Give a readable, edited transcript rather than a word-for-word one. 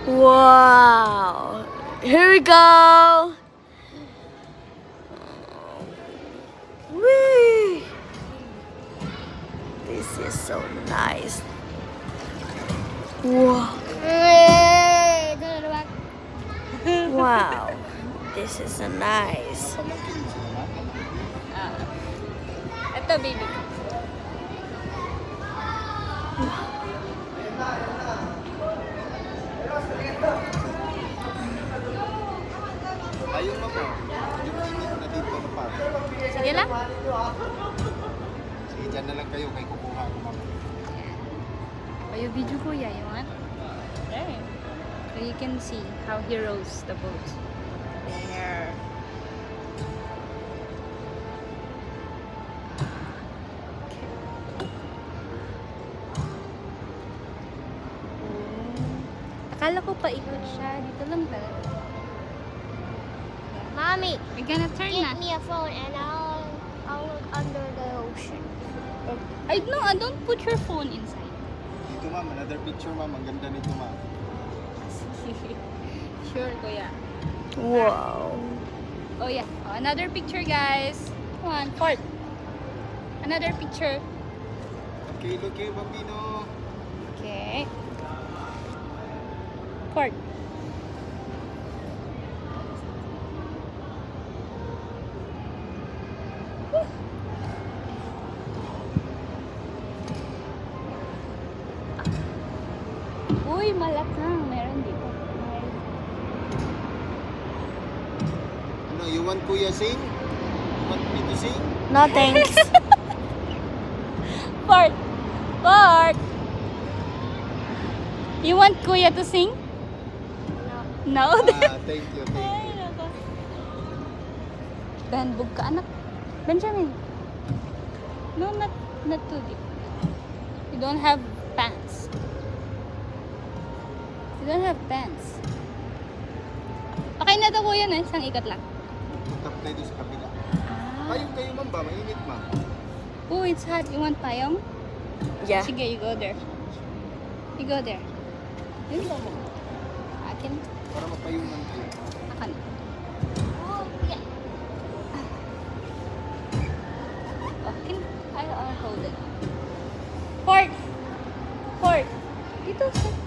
Wow. Here we go. Whee. This is so nice. Wow. Wow. This is so nice. Ito, baby. Ayun mo po. Yung init na dito na pa. Sige lang. Sige, dyan na lang kayo kay kukuha ko mama. Ayo video ko ya, you want? There. So you can see how he rows the boat. There. Akala ko pa ikot siya. Dito lang talaga. Mommy, We're gonna turn na. get me a phone and I'll look under the ocean. I no, I don't put your phone inside. Dito ma'am, another picture ma'am. Ang ganda nito ma'am. Sure, kuya. Wow. Oh yeah. Oh, another picture, guys. Come on, Fort. Another picture. Okay, look here, Bambino. Okay. Fort. Uy, malakang. Meron dito. Ano, you want Kuya sing? You want me to sing? No thanks. Fort. Fort. You want Kuya to sing? No. No? Thank you, thank Ay, you. nako. Danbog ka, anak. Benjamin. No, not too deep. You don't have pants. You don't have pants. Okay na to, kuya, na. Isang ikot lang. Punta tayo doon sa kabila. Payong kayo ma'am ba? Mainit ma'am. Oh, it's hot. You want payong? Yeah. Sige, you go there. You go there. Yun mo. Akin. Para mapayunan kayo. Akin. Oh, yeah. Akin. I'll hold it. Fort! Fort! Dito, sir.